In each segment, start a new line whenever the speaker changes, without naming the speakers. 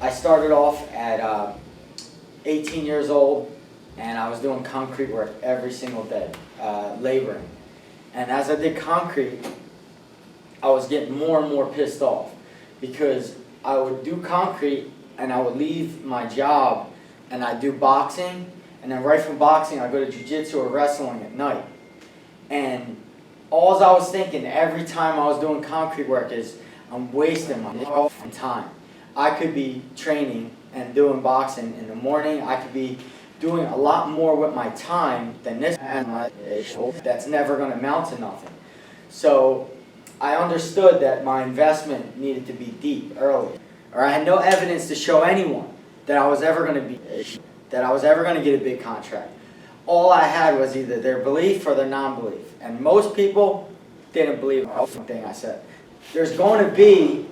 I started off at 18 years old, and I was doing concrete work every single day, laboring. And as I did concrete, I was getting more and more pissed off because I would do concrete and I would leave my job and I'd do boxing, and then right from boxing I'd go to jiu-jitsu or wrestling at night. And all I was thinking every time I was doing concrete work is, I'm wasting my time. I could be training and doing boxing in the morning. I could be doing a lot more with my time than this, and that's never going to amount to nothing. So I understood that my investment needed to be deep early, or I had no evidence to show anyone that I was ever going to get a big contract. All I had was either their belief or their non-belief, and most people didn't believe anything I said. There's going to be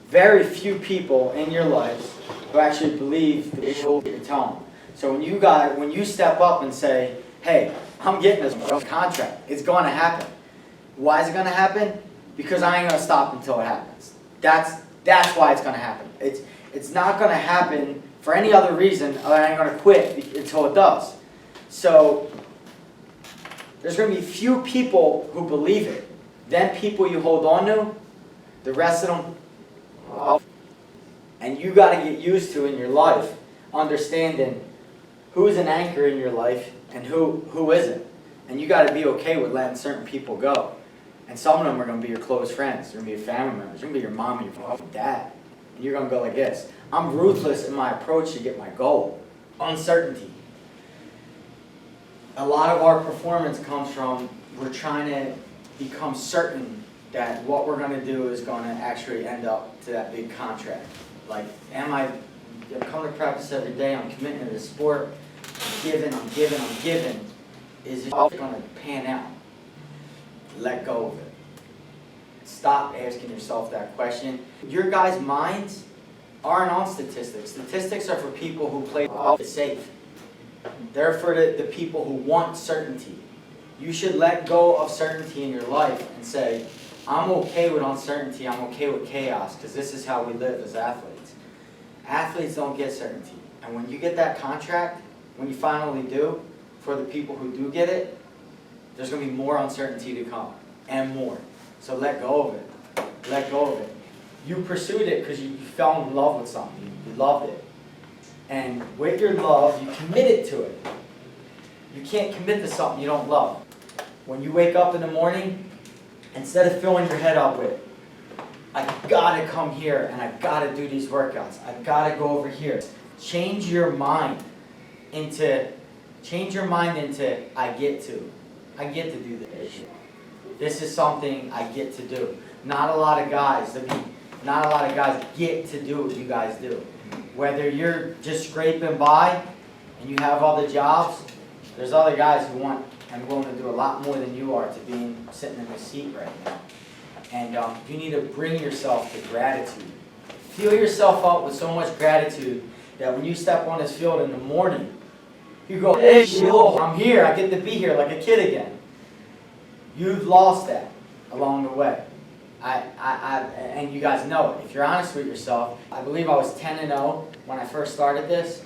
very few people in your life who actually believe the shit you're telling them. So when you step up and say, "Hey, I'm getting this contract," it's going to happen. Why is it going to happen? Because I ain't going to stop until it happens. That's why it's going to happen. It's not going to happen for any other reason other than I ain't going to quit until it does. So there's going to be few people who believe it. Then people you hold on to, the rest of them, and you got to get used to in your life understanding who's an anchor in your life and who isn't. And you got to be okay with letting certain people go. And some of them are going to be your close friends. They're going to be your family members. They're going to be your mom and your dad. And you're going to go like this. I'm ruthless in my approach to get my goal. Uncertainty. A lot of our performance comes from we're trying to become certain that what we're going to do is going to actually end up to that big contract. Like, I'm coming to practice every day, I'm committing to the sport, I'm giving. Is it going to pan out? Let go of it. Stop asking yourself that question. Your guys' minds aren't on statistics. Statistics are for people who play it safe. They're for the people who want certainty. You should let go of certainty in your life and say, I'm okay with uncertainty, I'm okay with chaos, because this is how we live as athletes. Athletes don't get certainty. And when you get that contract, when you finally do, for the people who do get it, there's going to be more uncertainty to come, and more. So let go of it. Let go of it. You pursued it because you fell in love with something. You loved it. And with your love, you committed to it. You can't commit to something you don't love. When you wake up in the morning, instead of filling your head up with, I gotta come here and I gotta do these workouts, I gotta go over here. Change your mind into I get to do this. This is something I get to do. Not a lot of guys get to do what you guys do. Whether you're just scraping by and you have all the jobs, there's other guys who want and willing to do a lot more than you are to be sitting in the seat right now. And you need to bring yourself to gratitude. Fill yourself up with so much gratitude that when you step on this field in the morning, you go, hey, I'm here, I get to be here like a kid again. You've lost that along the way. And you guys know it. If you're honest with yourself, I believe I was 10-0 when I first started this,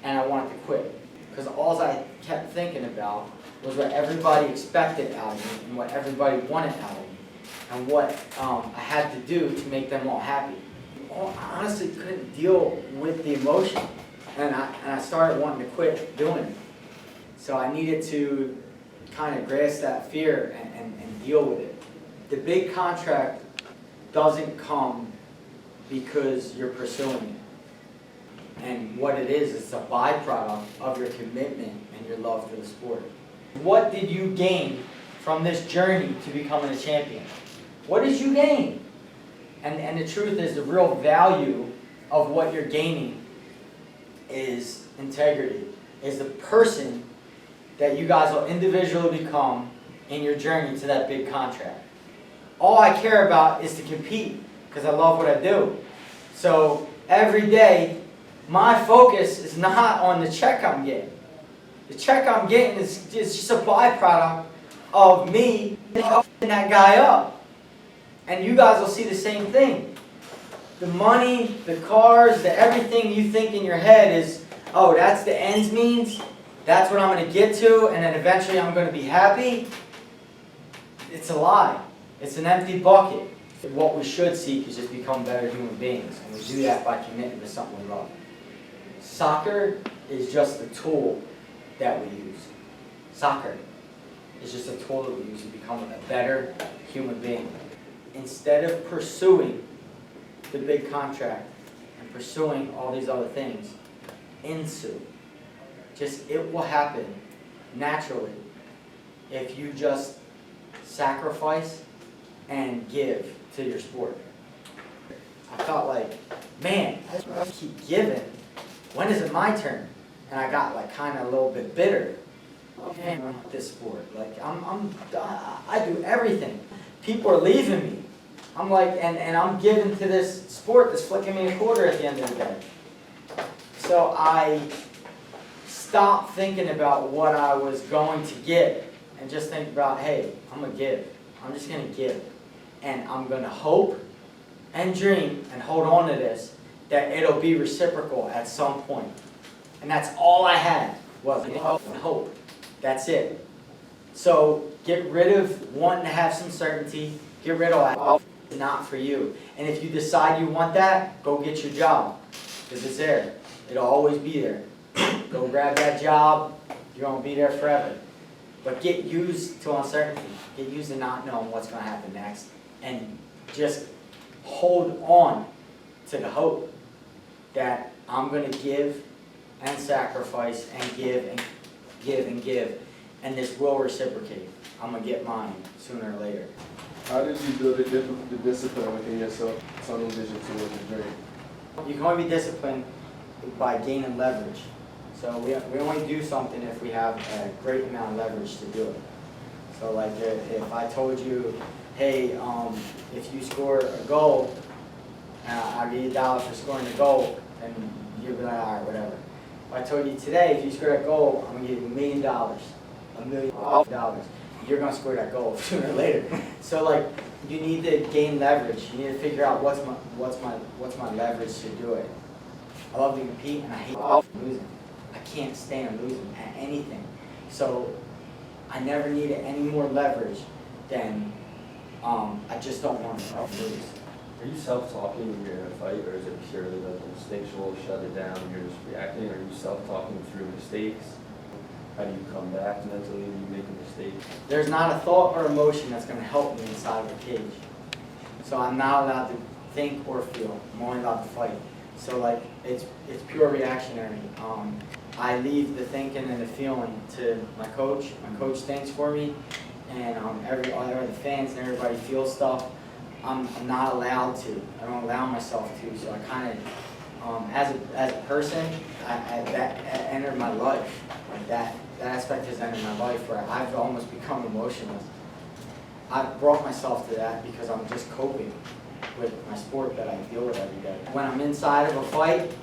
and I wanted to quit. Because all I kept thinking about was what everybody expected out of me and what everybody wanted out of me and what I had to do to make them all happy. I honestly couldn't deal with the emotion, and I started wanting to quit doing it. So I needed to kind of grasp that fear and deal with it. The big contract doesn't come because you're pursuing it. And what it is a byproduct of your commitment and your love for the sport. What did you gain from this journey to becoming a champion? What did you gain? And the truth is, the real value of what you're gaining is integrity, is the person that you guys will individually become in your journey to that big contract. All I care about is to compete because I love what I do. So every day, my focus is not on the check I'm getting. The check I'm getting is just a byproduct of me helping that guy up. And you guys will see the same thing. the money, the cars, the everything you think in your head is, oh, that's the ends means, that's what I'm going to get to, and then eventually I'm going to be happy, it's a lie. It's an empty bucket. What we should seek is just become better human beings, and we do that by committing to something we love. Soccer is just a tool that we use. Soccer is just a tool that we use to become a better human being. Instead of pursuing the big contract and pursuing all these other things, it will happen naturally if you just sacrifice and give to your sport. I felt like, man, I keep giving. When is it my turn? And I got like kind of a little bit bitter. Man, I'm with this sport. Like I do everything. People are leaving me. I'm like, and I'm giving to this sport that's flicking me a quarter at the end of the day. So I stopped thinking about what I was going to get and just think about, hey, I'm gonna give. I'm just gonna give. And I'm gonna hope and dream and hold on to this, that it'll be reciprocal at some point. And that's all I had was hope. That's it. So get rid of wanting to have some certainty. Get rid of that. It's not for you. And if you decide you want that, go get your job. Because it's there. It'll always be there. Go grab that job. You're going to be there forever. But get used to uncertainty. Get used to not knowing what's going to happen next. And just hold on to the hope that I'm going to give and sacrifice and give and give and give. And this will reciprocate. I'm going to get mine sooner or later.
How did you build the discipline within yourself, tunnel vision towards the dream?
You can only be disciplined by gaining leverage. So we only do something if we have a great amount of leverage to do it. So like if I told you, hey, if you score a goal, I'll give you $1 for scoring the goal, and you'd be like, all right, whatever. If I told you today, if you score that goal, I'm going to give you $1 million, $1 million. You're going to score that goal sooner or later. So like, you need to gain leverage. You need to figure out what's my leverage to do it. I love to compete, and I hate losing. I can't stand losing at anything. So I never needed any more leverage than I just don't want to lose.
Are you self-talking when you're in a fight, or is it purely like instinctual, shut it down, you're just reacting? Are you self-talking through mistakes? How do you come back mentally when you make a mistake?
There's not a thought or emotion that's going to help me inside of the cage. So I'm not allowed to think or feel. I'm only allowed to fight. So like, it's pure reactionary. I leave the thinking and the feeling to my coach. My coach thinks for me, and the fans and everybody feels stuff. I'm not allowed to. I don't allow myself to. So I kind of, as a person, that entered my life. Like that aspect has entered my life where I've almost become emotionless. I've brought myself to that because I'm just coping with my sport that I deal with every day. When I'm inside of a fight,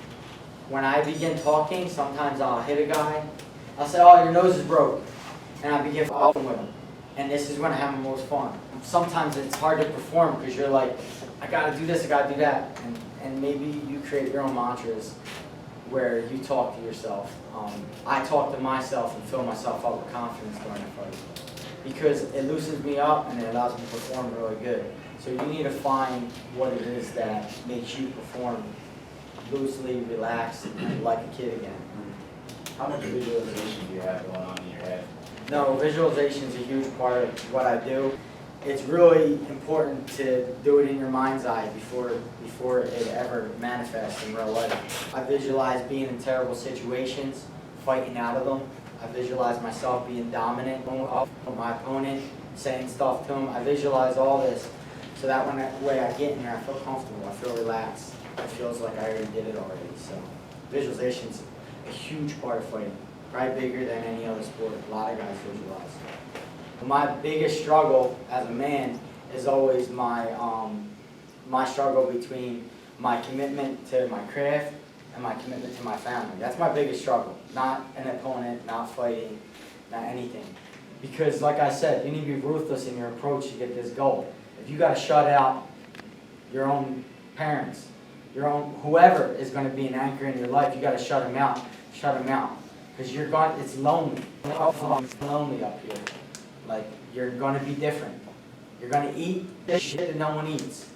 when I begin talking, sometimes I'll hit a guy. I'll say, oh, your nose is broke. And I begin fighting with him. And this is when I have the most fun. Sometimes it's hard to perform because you're like, I gotta do this, I gotta do that. And maybe you create your own mantras where you talk to yourself. I talk to myself and fill myself up with confidence during the fight. Because it loosens me up and it allows me to perform really good. So you need to find what it is that makes you perform loosely, relaxed, and like a kid again.
How much visualization do you have going on in your head?
No, visualization is a huge part of what I do. It's really important to do it in your mind's eye before it ever manifests in real life. I visualize being in terrible situations, fighting out of them. I visualize myself being dominant with my opponent, saying stuff to him. I visualize all this so that way I get in there, I feel comfortable, I feel relaxed. It feels like I already did it already. So visualization's a huge part of fighting. Probably bigger than any other sport. A lot of guys visualize. My biggest struggle as a man is always my struggle between my commitment to my craft and my commitment to my family. That's my biggest struggle. Not an opponent, not fighting, not anything. Because like I said, you need to be ruthless in your approach to get this goal. If you got to shut out your own parents, your own, whoever is going to be an anchor in your life, you got to shut them out. Shut them out. Because you're going, it's lonely. It's lonely up here. Like, you're going to be different. You're going to eat this shit that no one eats.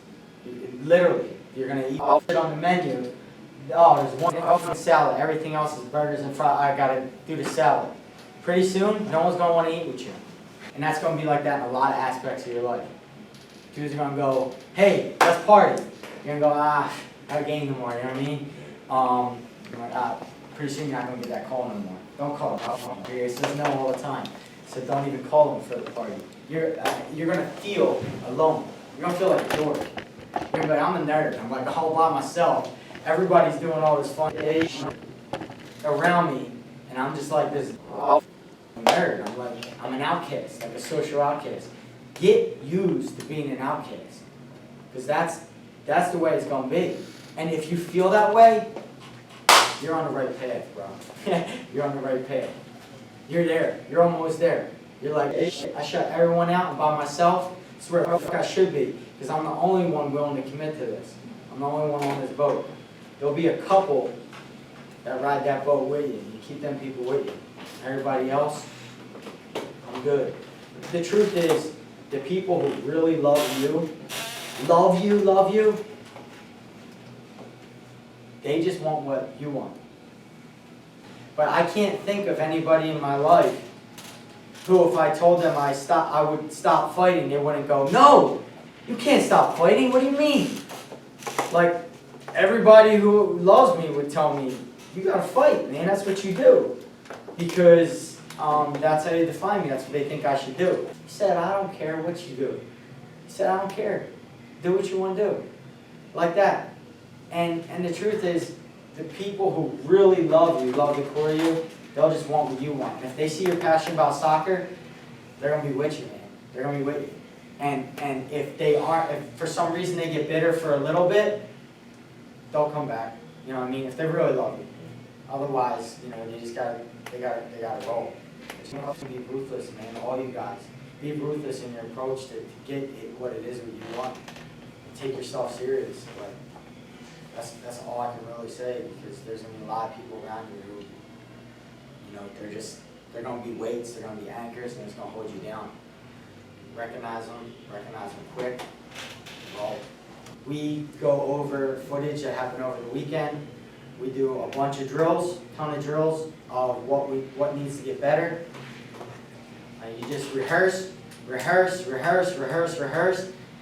Literally. You're going to eat all shit on the menu. Oh, there's one salad. Everything else is burgers and fries. I got to do the salad. Pretty soon, no one's going to want to eat with you. And that's going to be like that in a lot of aspects of your life. Dudes are going to go, hey, let's party. You're going to go, I got game tomorrow, you know what I mean? You're like, pretty soon you're not going to get that call no more. Don't call him. He says no all the time. So don't even call him for the party. You're going to feel alone. You're going to feel like a dork. You're going to be like, I'm a nerd. I'm like all by myself. Everybody's doing all this fun shit around me. And I'm just like this nerd. I'm an outcast, like a social outcast. Get used to being an outcast. Because that's the way it's going to be. And if you feel that way, you're on the right path, bro. You're on the right path. You're there. You're almost there. You're like, hey, I shut everyone out and by myself. It's where I should be. Because I'm the only one willing to commit to this. I'm the only one on this boat. There'll be a couple that ride that boat with you. You keep them people with you. Everybody else, I'm good. The truth is, the people who really love you, they just want what you want. But I can't think of anybody in my life who, if I told them I would stop fighting, they wouldn't go, no, you can't stop fighting, what do you mean? Like, everybody who loves me would tell me, you gotta fight, man, that's what you do. Because that's how they define me, that's what they think I should do. He said, I don't care what you do. He said, I don't care. Do what you want to do. Like that. And the truth is, the people who really love you, love the core of you, they'll just want what you want. And if they see you're passionate about soccer, they're going to be with you, man. They're going to be with you. And if they aren't, if for some reason they get bitter for a little bit, they'll come back. You know what I mean? If they really love you. Otherwise, you know, you just they gotta roll. You have to be ruthless, man, all you guys. Be ruthless in your approach to get what it is what you want. Take yourself serious. But that's all I can really say, because there's going to be a lot of people around you who, you know, they're going to be weights, they're going to be anchors, and it's going to hold you down. Recognize them quick, roll. We go over footage that happened over the weekend. We do a bunch of drills, ton of drills of what needs to get better. You just rehearse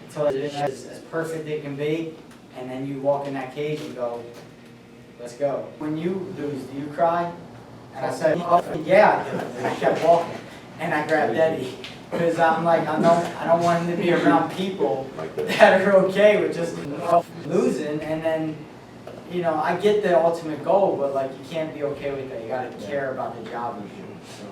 until it is as perfect it can be, and then you walk in that cage and go, let's go. When you lose, do you cry? And I said, oh, yeah, I do. And I kept walking, and I grabbed Eddie, because I'm like, I don't want him to be around people that are okay with just losing, and then, you know, I get the ultimate goal, but like, you can't be okay with that. You got to care about the job you do. So.